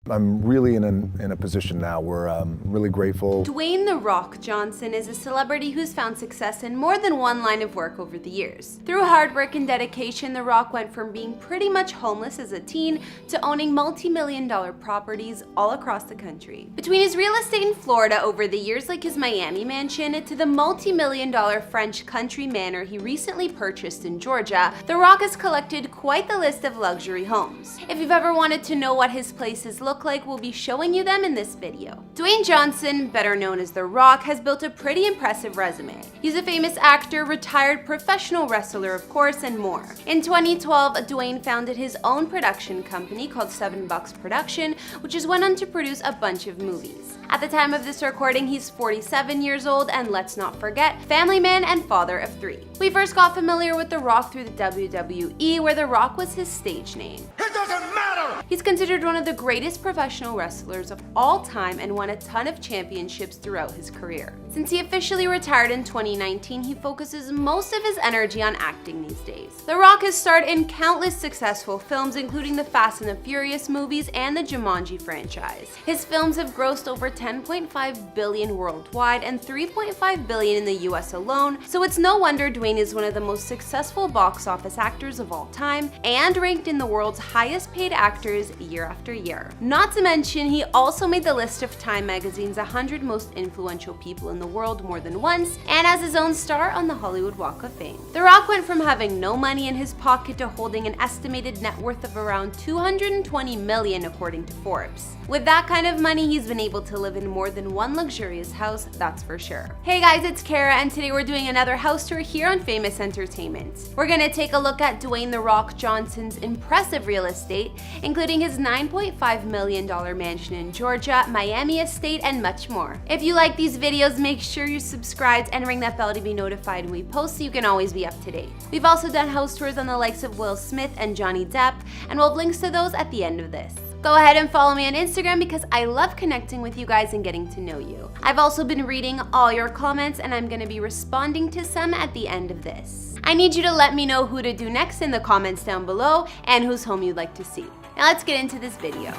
I'm really in a position now where I'm really grateful. Dwayne "The Rock" Johnson is a celebrity who's found success in more than one line of work over the years. Through hard work and dedication, The Rock went from being pretty much homeless as a teen to owning multi-million-dollar properties all across the country. Between his real estate in Florida over the years, like his Miami mansion, to the multi-million-dollar French country manor he recently purchased in Georgia, The Rock has collected quite the list of luxury homes. If you've ever wanted to know what his places look like, we'll be showing you them in this video. Dwayne Johnson, better known as The Rock, has built a pretty impressive resume. He's a famous actor, retired professional wrestler of course, and more. In 2012, Dwayne founded his own production company called $7 Production, which has went on to produce a bunch of movies. At the time of this recording, he's 47 years old, and let's not forget, family man and father of 3. We first got familiar with The Rock through the WWE, where The Rock was his stage name. It doesn't matter! He's considered one of the greatest professional wrestlers of all time and won a ton of championships throughout his career. Since he officially retired in 2019, he focuses most of his energy on acting these days. The Rock has starred in countless successful films, including the Fast and the Furious movies and the Jumanji franchise. His films have grossed over $10.5 billion worldwide and $3.5 billion in the US alone, so it's no wonder Dwayne is one of the most successful box office actors of all time and ranked in the world's highest paid actors year after year. Not to mention, he also made the list of Time magazine's 100 most influential people in the world more than once, and as his own star on the Hollywood Walk of Fame. The Rock went from having no money in his pocket to holding an estimated net worth of around $220 million according to Forbes. With that kind of money, he's been able to live in more than one luxurious house, that's for sure. Hey guys, it's Kara, and today we're doing another house tour here on Famous Entertainment. We're gonna take a look at Dwayne "The Rock" Johnson's impressive real estate, including his $9.5 million mansion in Georgia, Miami estate, and much more. If you like these videos, make sure you subscribe and ring that bell to be notified when we post so you can always be up to date. We've also done house tours on the likes of Will Smith and Johnny Depp, and we'll have links to those at the end of this. Go ahead and follow me on Instagram because I love connecting with you guys and getting to know you. I've also been reading all your comments, and I'm going to be responding to some at the end of this. I need you to let me know who to do next in the comments down below and whose home you'd like to see. Now let's get into this video.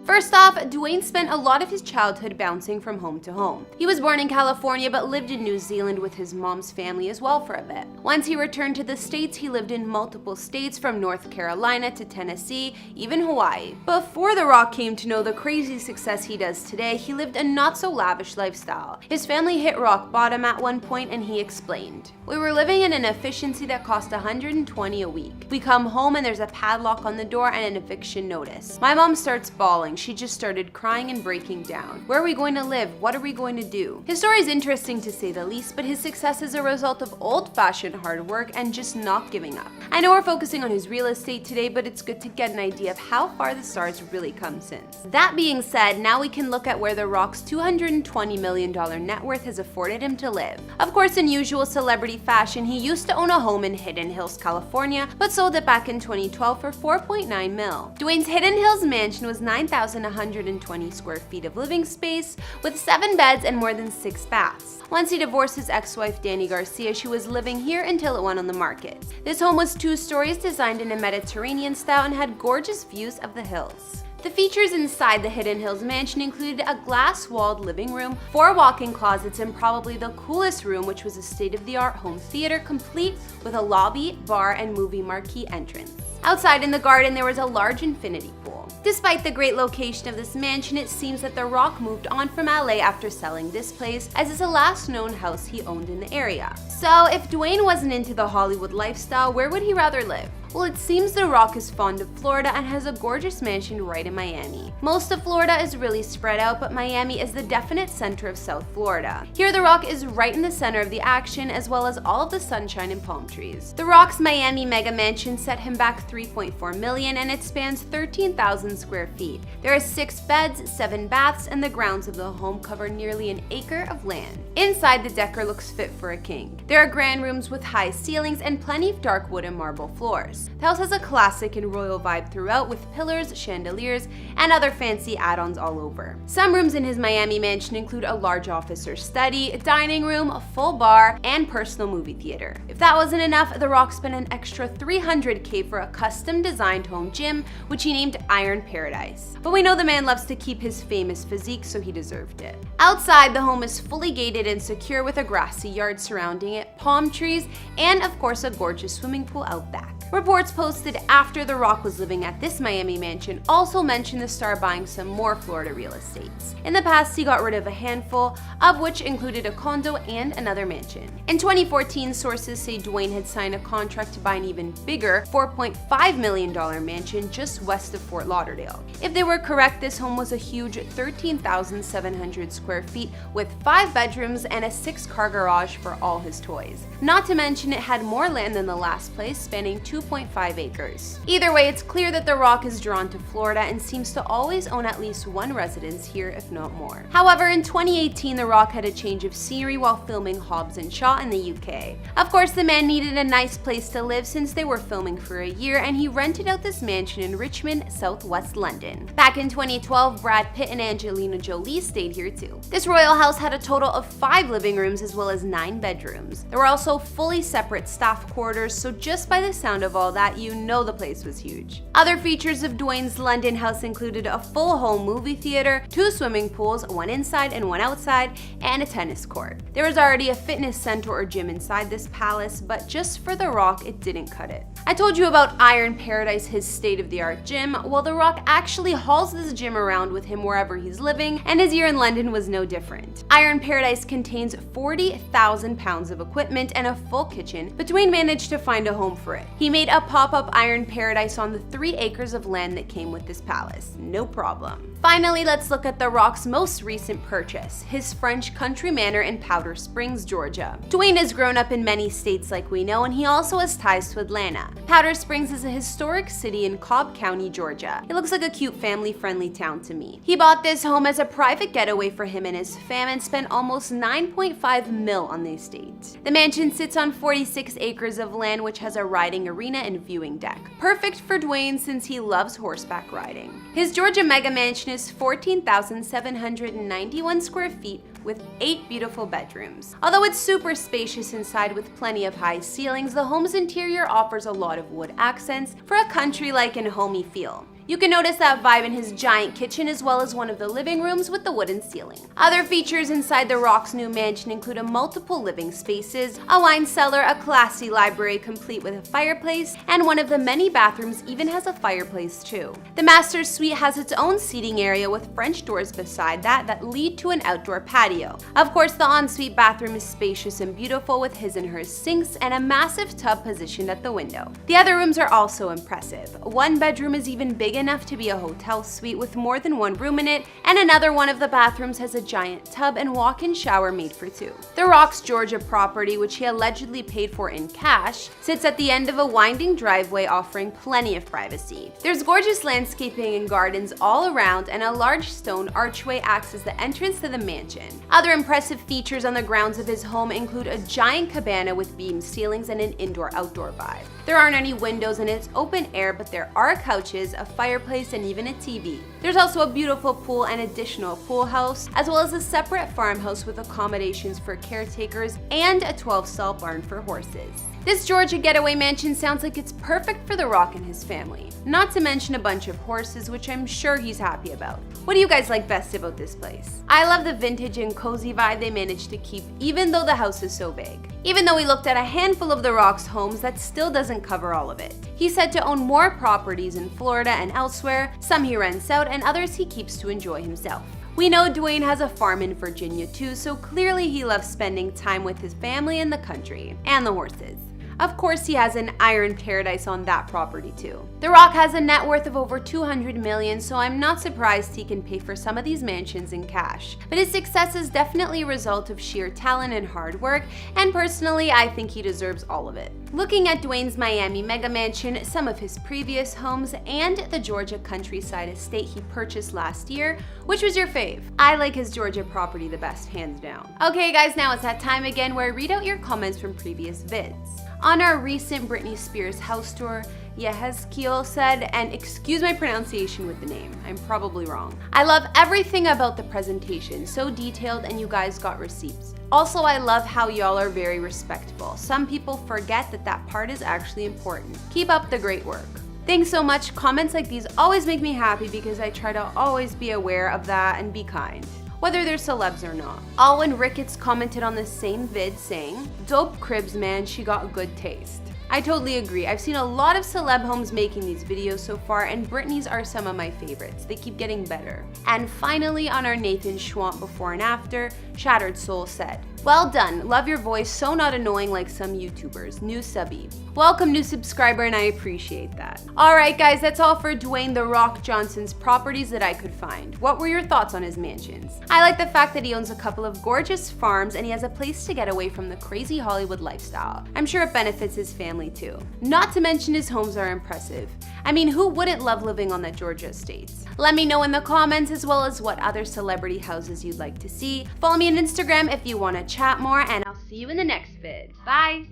First off, Dwayne spent a lot of his childhood bouncing from home to home. He was born in California but lived in New Zealand with his mom's family as well for a bit. Once he returned to the States, he lived in multiple states from North Carolina to Tennessee, even Hawaii. Before The Rock came to know the crazy success he does today, he lived a not-so-lavish lifestyle. His family hit rock bottom at one point, and he explained, "We were living in an efficiency that cost $120 a week. We come home and there's a padlock on the door and an eviction notice. My mom starts bawling. She just started crying and breaking down. Where are we going to live? What are we going to do?" His story is interesting to say the least, but his success is a result of old-fashioned hard work and just not giving up. I know we're focusing on his real estate today, but it's good to get an idea of how far the star's really come since. That being said, now we can look at where The Rock's $220 million net worth has afforded him to live. Of course, in usual celebrity fashion, he used to own a home in Hidden Hills, California, but sold it back in 2012 for $4.9 mil. Dwayne's Hidden Hills mansion was 9,120 square feet of living space, with 7 beds and more than 6 baths. Once he divorced his ex-wife Dani Garcia, she was living here until it went on the market. This home was 2 stories, designed in a Mediterranean style, and had gorgeous views of the hills. The features inside the Hidden Hills mansion included a glass-walled living room, 4 walk-in closets, and probably the coolest room, which was a state-of-the-art home theater complete with a lobby, bar, and movie marquee entrance. Outside in the garden, there was a large infinity pool. Despite the great location of this mansion, it seems that The Rock moved on from LA after selling this place, as it's the last known house he owned in the area. So if Dwayne wasn't into the Hollywood lifestyle, where would he rather live? Well, it seems The Rock is fond of Florida and has a gorgeous mansion right in Miami. Most of Florida is really spread out, but Miami is the definite center of South Florida. Here, The Rock is right in the center of the action, as well as all of the sunshine and palm trees. The Rock's Miami mega mansion set him back $3.4 million, and it spans 13,000 square feet. There are 6 beds, 7 baths, and the grounds of the home cover nearly an acre of land. Inside, the decor looks fit for a king. There are grand rooms with high ceilings and plenty of dark wood and marble floors. house. The house has a classic and royal vibe throughout, with pillars, chandeliers, and other fancy add-ons all over. Some rooms in his Miami mansion include a large office or study, a dining room, a full bar, and personal movie theater. If that wasn't enough, The Rock spent an extra $300K for a custom-designed home gym, which he named Iron Paradise. But we know the man loves to keep his famous physique, so he deserved it. Outside, the home is fully gated and secure with a grassy yard surrounding it, palm trees, and of course a gorgeous swimming pool out back. Reports posted after The Rock was living at this Miami mansion also mentioned the star buying some more Florida real estates. In the past, he got rid of a handful, of which included a condo and another mansion. In 2014, sources say Dwayne had signed a contract to buy an even bigger $4.5 million mansion just west of Fort Lauderdale. If they were correct, this home was a huge 13,700 square feet with 5 bedrooms and a 6-car garage for all his toys. Not to mention it had more land than the last place, spanning 2.5 acres. Either way, it's clear that The Rock is drawn to Florida and seems to always own at least one residence here, if not more. However, in 2018, The Rock had a change of scenery while filming Hobbs & Shaw in the UK. Of course, the man needed a nice place to live since they were filming for a year, and he rented out this mansion in Richmond, southwest London. Back in 2012, Brad Pitt and Angelina Jolie stayed here too. This royal house had a total of 5 living rooms as well as 9 bedrooms. There were also fully separate staff quarters, so just by the sound of all that, you know the place was huge. Other features of Dwayne's London house included a full home movie theater, 2 swimming pools, one inside and one outside, and a tennis court. There was already a fitness center or gym inside this palace, but just for The Rock, it didn't cut it. I told you about Iron Paradise, his state-of-the-art gym. Well, The Rock actually hauls this gym around with him wherever he's living, and his year in London was no different. Iron Paradise contains 40,000 pounds of equipment and a full kitchen, but Dwayne managed to find a home for it. He made a pop-up Iron Paradise on the 3 acres of land that came with this palace. No problem. Finally, let's look at The Rock's most recent purchase, his French country manor in Powder Springs, Georgia. Dwayne has grown up in many states like we know, and he also has ties to Atlanta. Powder Springs is a historic city in Cobb County, Georgia. It looks like a cute family-friendly town to me. He bought this home as a private getaway for him and his fam and spent almost $9.5 million on the estate. The mansion sits on 46 acres of land, which has a riding arena and viewing deck. Perfect for Dwayne since he loves horseback riding. His Georgia mega mansion is 14,791 square feet with 8 beautiful bedrooms. Although it's super spacious inside with plenty of high ceilings, the home's interior offers a lot of wood accents for a country-like and homey feel. You can notice that vibe in his giant kitchen as well as one of the living rooms with the wooden ceiling. Other features inside The Rock's new mansion include multiple living spaces, a wine cellar, a classy library complete with a fireplace, and one of the many bathrooms even has a fireplace too. The master suite has its own seating area with French doors beside that lead to an outdoor patio. Of course, the ensuite bathroom is spacious and beautiful with his and hers sinks and a massive tub positioned at the window. The other rooms are also impressive. One bedroom is even big enough to be a hotel suite with more than one room in it, and another one of the bathrooms has a giant tub and walk-in shower made for 2. The Rock's Georgia property, which he allegedly paid for in cash, sits at the end of a winding driveway offering plenty of privacy. There's gorgeous landscaping and gardens all around, and a large stone archway acts as the entrance to the mansion. Other impressive features on the grounds of his home include a giant cabana with beam ceilings and an indoor-outdoor vibe. There aren't any windows and it's open air, but there are couches, a fireplace, and even a TV. There's also a beautiful pool and additional pool house, as well as a separate farmhouse with accommodations for caretakers and a 12-stall barn for horses. This Georgia getaway mansion sounds like it's perfect for The Rock and his family. Not to mention a bunch of horses, which I'm sure he's happy about. What do you guys like best about this place? I love the vintage and cozy vibe they managed to keep even though the house is so big. Even though we looked at a handful of The Rock's homes, that still doesn't cover all of it. He's said to own more properties in Florida and elsewhere, some he rents out and others he keeps to enjoy himself. We know Dwayne has a farm in Virginia too, so clearly he loves spending time with his family in the country, and the horses. Of course, he has an Iron Paradise on that property too. The Rock has a net worth of over $200 million, so I'm not surprised he can pay for some of these mansions in cash. But his success is definitely a result of sheer talent and hard work, and personally, I think he deserves all of it. Looking at Dwayne's Miami mega mansion, some of his previous homes, and the Georgia countryside estate he purchased last year, which was your fave? I like his Georgia property the best, hands down. Okay guys, now it's that time again where I read out your comments from previous vids. On our recent Britney Spears house tour, Yehezkiel said, and excuse my pronunciation with the name, I'm probably wrong. I love everything about the presentation, so detailed, and you guys got receipts. Also, I love how y'all are very respectful. Some people forget that that part is actually important. Keep up the great work. Thanks so much. Comments like these always make me happy because I try to always be aware of that and be kind, whether they're celebs or not. Alwyn Ricketts commented on the same vid saying, "Dope cribs, man, she got good taste." I totally agree. I've seen a lot of celeb homes making these videos so far, and Britney's are some of my favorites. They keep getting better. And finally, on our Nathan Schwant before and after, Shattered Soul said, "Well done. Love your voice, so not annoying like some YouTubers. New subby." Welcome, new subscriber, and I appreciate that. Alright guys, that's all for Dwayne "The Rock" Johnson's properties that I could find. What were your thoughts on his mansions? I like the fact that he owns a couple of gorgeous farms and he has a place to get away from the crazy Hollywood lifestyle. I'm sure it benefits his family too. Not to mention his homes are impressive. I mean, who wouldn't love living on the Georgia estates? Let me know in the comments as well as what other celebrity houses you'd like to see. Follow me on Instagram if you want to chat more, and I'll see you in the next vid. Bye!